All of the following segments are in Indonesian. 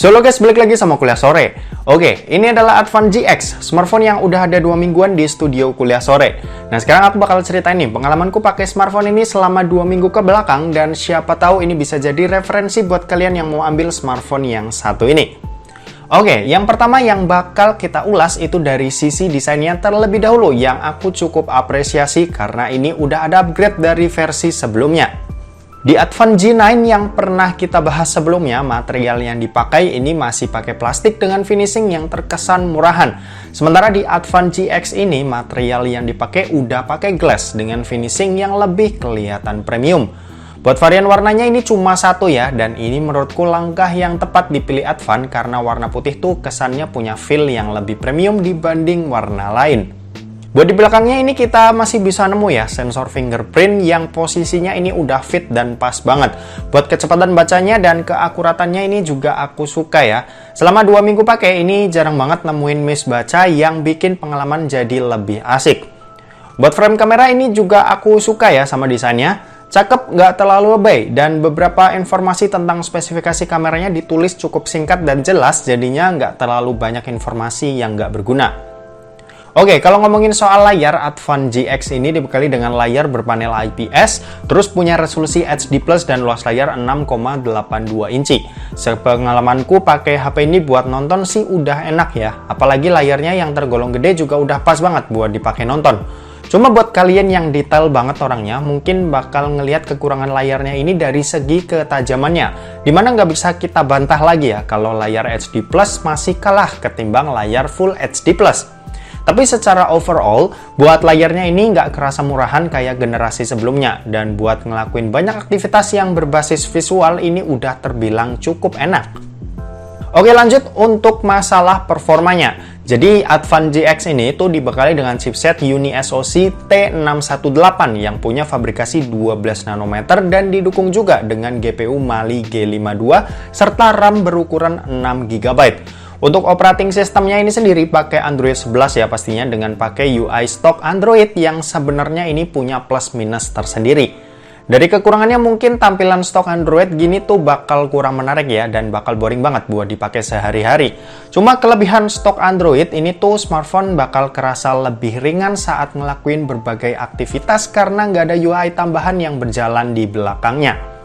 Halo guys, balik lagi sama Kuliah Sore. Oke, ini adalah Advan GX, smartphone yang udah ada 2 mingguan di studio Kuliah Sore. Nah, sekarang aku bakal ceritain nih pengalamanku pakai smartphone ini selama 2 minggu ke belakang, dan siapa tahu ini bisa jadi referensi buat kalian yang mau ambil smartphone yang satu ini. Oke, yang pertama yang bakal kita ulas itu dari sisi desainnya terlebih dahulu, yang aku cukup apresiasi karena ini udah ada upgrade dari versi sebelumnya. Di Advan G9 yang pernah kita bahas sebelumnya, material yang dipakai ini masih pakai plastik dengan finishing yang terkesan murahan. Sementara di Advan GX ini, material yang dipakai udah pakai glass dengan finishing yang lebih kelihatan premium. Buat varian warnanya ini cuma satu ya, dan ini menurutku langkah yang tepat dipilih Advan karena warna putih tuh kesannya punya feel yang lebih premium dibanding warna lain. Buat di belakangnya ini kita masih bisa nemu ya sensor fingerprint yang posisinya ini udah fit dan pas banget. Buat kecepatan bacanya dan keakuratannya ini juga aku suka ya. Selama 2 minggu pakai ini jarang banget nemuin miss baca yang bikin pengalaman jadi lebih asik. Buat frame kamera ini juga aku suka ya sama desainnya. Cakep, nggak terlalu lebay, dan beberapa informasi tentang spesifikasi kameranya ditulis cukup singkat dan jelas, jadinya nggak terlalu banyak informasi yang nggak berguna. Oke, kalau ngomongin soal layar, Advan GX ini dibekali dengan layar berpanel IPS, terus punya resolusi HD+, dan luas layar 6,82 inci. Sepengalamanku pakai HP ini buat nonton sih udah enak ya, apalagi layarnya yang tergolong gede juga udah pas banget buat dipakai nonton. Cuma buat kalian yang detail banget orangnya, mungkin bakal ngelihat kekurangan layarnya ini dari segi ketajamannya, dimana nggak bisa kita bantah lagi ya kalau layar HD+ masih kalah ketimbang layar Full HD+. Tapi secara overall, buat layarnya ini nggak kerasa murahan kayak generasi sebelumnya, dan buat ngelakuin banyak aktivitas yang berbasis visual ini udah terbilang cukup enak. Oke, lanjut untuk masalah performanya. Jadi Advan GX ini tuh dibekali dengan chipset UniSoC T618 yang punya fabrikasi 12 nanometer dan didukung juga dengan GPU Mali G52 serta RAM berukuran 6 GB. Untuk operating sistemnya ini sendiri pakai Android 11 ya pastinya, dengan pakai UI stok Android yang sebenarnya ini punya plus minus tersendiri. Dari kekurangannya mungkin tampilan stok Android gini tuh bakal kurang menarik ya, dan bakal boring banget buat dipakai sehari-hari. Cuma kelebihan stok Android ini tuh smartphone bakal kerasa lebih ringan saat ngelakuin berbagai aktivitas karena nggak ada UI tambahan yang berjalan di belakangnya.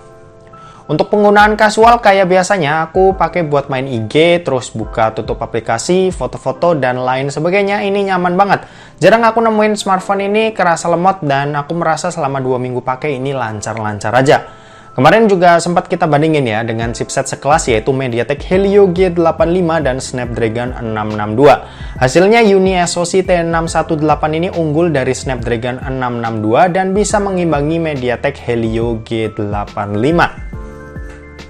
Untuk penggunaan kasual kayak biasanya aku pakai buat main IG, terus buka tutup aplikasi, foto-foto, dan lain sebagainya, ini nyaman banget. Jarang aku nemuin smartphone ini kerasa lemot, dan aku merasa selama 2 minggu pakai ini lancar-lancar aja. Kemarin juga sempat kita bandingin ya dengan chipset sekelas yaitu MediaTek Helio G85 dan Snapdragon 662. Hasilnya UniSoC T618 ini unggul dari Snapdragon 662 dan bisa mengimbangi MediaTek Helio G85.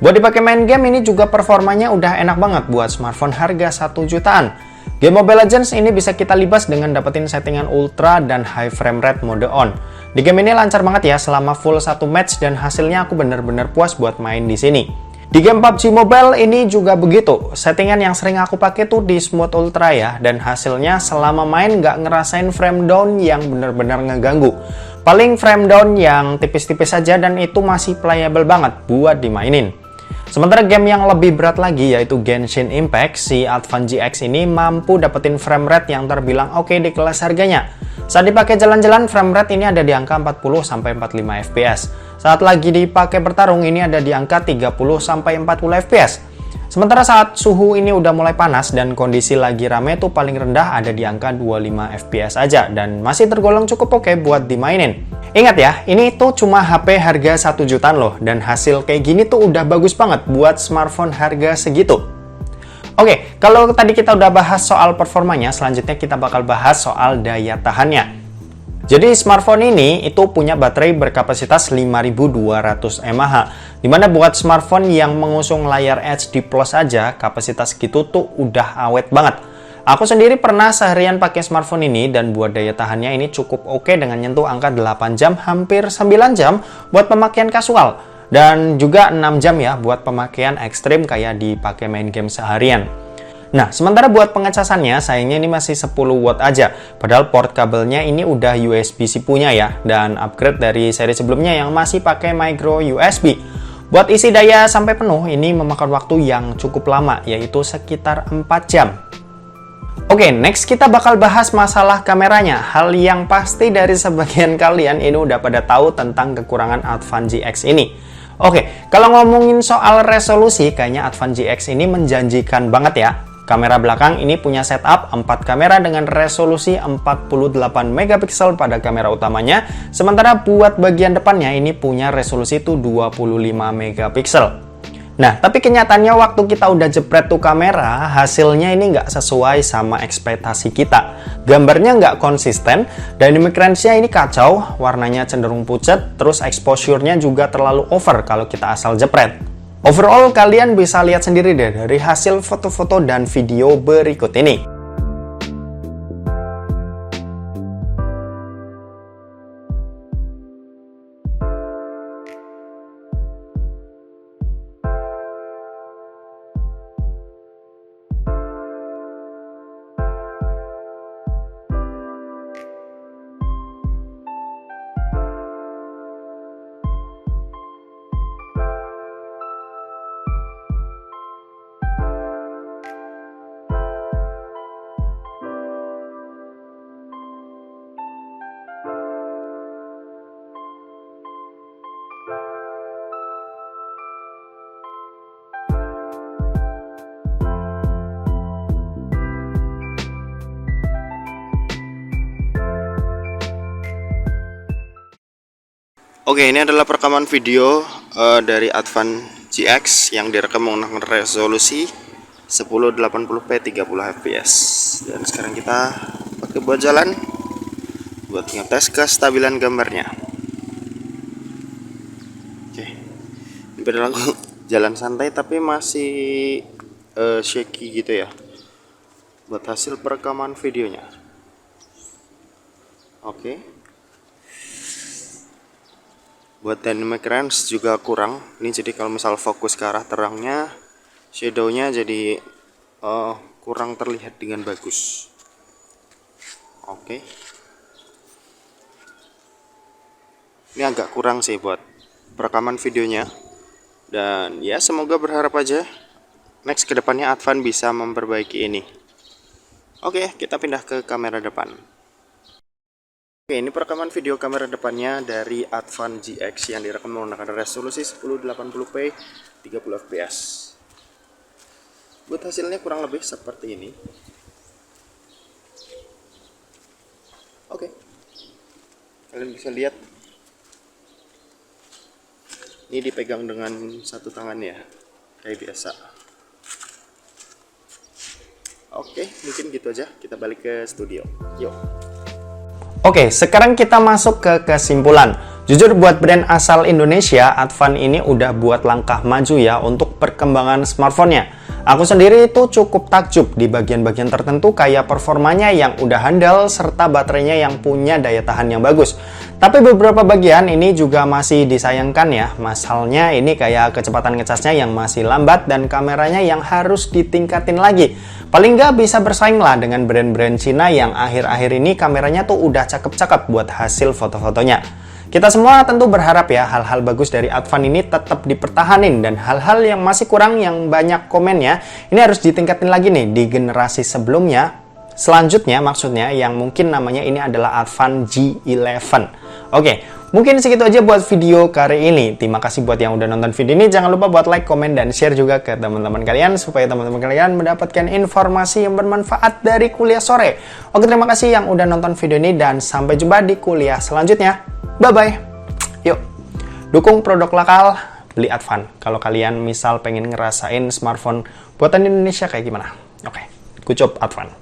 Buat dipakai main game ini juga performanya udah enak banget buat smartphone harga 1 jutaan. Game Mobile Legends ini bisa kita libas dengan dapetin settingan ultra dan high frame rate mode on. Di game ini lancar banget ya selama full 1 match, dan hasilnya aku bener-bener puas buat main di sini. Di game PUBG Mobile ini juga begitu. Settingan yang sering aku pakai tuh di smooth ultra ya, dan hasilnya selama main nggak ngerasain frame down yang bener-bener ngeganggu. Paling frame down yang tipis-tipis saja, dan itu masih playable banget buat dimainin. Sementara game yang lebih berat lagi yaitu Genshin Impact, si Advan GX ini mampu dapetin frame rate yang terbilang oke di kelas harganya. Saat dipakai jalan-jalan, frame rate ini ada di angka 40-45 fps. Saat lagi dipakai bertarung ini ada di angka 30-40 fps. Sementara saat suhu ini udah mulai panas dan kondisi lagi rame tuh paling rendah ada di angka 25 fps aja, dan masih tergolong cukup oke buat dimainin. Ingat ya, ini tuh cuma HP harga 1 jutaan loh, dan hasil kayak gini tuh udah bagus banget buat smartphone harga segitu. Oke, kalau tadi kita udah bahas soal performanya, selanjutnya kita bakal bahas soal daya tahannya. Jadi smartphone ini itu punya baterai berkapasitas 5200 mAh, dimana buat smartphone yang mengusung layar HD Plus aja, kapasitas gitu tuh udah awet banget. Aku sendiri pernah seharian pakai smartphone ini, dan buat daya tahannya ini cukup oke dengan nyentuh angka 8 jam, hampir 9 jam buat pemakaian kasual, dan juga 6 jam ya buat pemakaian ekstrim kayak dipakai main game seharian. Nah, sementara buat pengecasannya, sayangnya ini masih 10 watt aja. Padahal port kabelnya ini udah USB-C punya ya, dan upgrade dari seri sebelumnya yang masih pakai micro USB. Buat isi daya sampai penuh, ini memakan waktu yang cukup lama, yaitu sekitar 4 jam. Oke, next kita bakal bahas masalah kameranya. Hal yang pasti dari sebagian kalian ini udah pada tahu tentang kekurangan Advan GX ini. Oke, kalau ngomongin soal resolusi, kayaknya Advan GX ini menjanjikan banget ya. Kamera belakang ini punya setup 4 kamera dengan resolusi 48 megapiksel pada kamera utamanya. Sementara buat bagian depannya ini punya resolusi itu 25 megapiksel. Nah, tapi kenyataannya waktu kita udah jepret tuh kamera, hasilnya ini nggak sesuai sama ekspektasi kita. Gambarnya nggak konsisten, dynamic range-nya ini kacau, warnanya cenderung pucat, terus exposure-nya juga terlalu over kalau kita asal jepret. Overall, kalian bisa lihat sendiri deh dari hasil foto-foto dan video berikut ini. Oke, ini adalah perekaman video dari Advan GX yang direkam menggunakan resolusi 1080p 30 fps. Dan sekarang kita pakai buat jalan buat ngetes kestabilan gambarnya. Oke, ini berlaku jalan santai tapi masih shaky gitu ya buat hasil perekaman videonya. Oke. Buat dynamic range juga kurang. Ini jadi kalau misal fokus ke arah terangnya, shadownya jadi kurang terlihat dengan bagus. Oke. Ini agak kurang sih buat perekaman videonya. Dan ya semoga berharap aja next kedepannya Advan bisa memperbaiki ini. Oke, kita pindah ke kamera depan. Oke, ini perekaman video kamera depannya dari Advan GX yang direkam menggunakan resolusi 1080p 30 fps. Buat hasilnya kurang lebih seperti ini. Oke, kalian bisa lihat ini dipegang dengan satu tangan ya, kayak biasa. Oke, mungkin gitu aja. Kita balik ke studio. Yuk. Oke, sekarang kita masuk ke kesimpulan. Jujur buat brand asal Indonesia, Advan ini udah buat langkah maju ya untuk perkembangan smartphone-nya. Aku sendiri itu cukup takjub di bagian-bagian tertentu kayak performanya yang udah handal serta baterainya yang punya daya tahan yang bagus. Tapi beberapa bagian ini juga masih disayangkan ya. Masalahnya ini kayak kecepatan ngecasnya yang masih lambat dan kameranya yang harus ditingkatin lagi. Paling nggak bisa bersaing lah dengan brand-brand Cina yang akhir-akhir ini kameranya tuh udah cakep-cakep buat hasil foto-fotonya. Kita semua tentu berharap ya hal-hal bagus dari Advan ini tetap dipertahanin dan hal-hal yang masih kurang yang banyak komennya ini harus ditingkatin lagi nih di generasi sebelumnya. Selanjutnya maksudnya yang mungkin namanya ini adalah Advan G11. Oke, mungkin segitu aja buat video kali ini. Terima kasih buat yang udah nonton video ini. Jangan lupa buat like, komen, dan share juga ke teman-teman kalian supaya teman-teman kalian mendapatkan informasi yang bermanfaat dari kuliah sore. Oke, terima kasih yang udah nonton video ini dan sampai jumpa di kuliah selanjutnya. Bye-bye. Yuk, dukung produk lokal, beli Advan. Kalau kalian misal pengen ngerasain smartphone buatan Indonesia kayak gimana. Oke, good job Advan.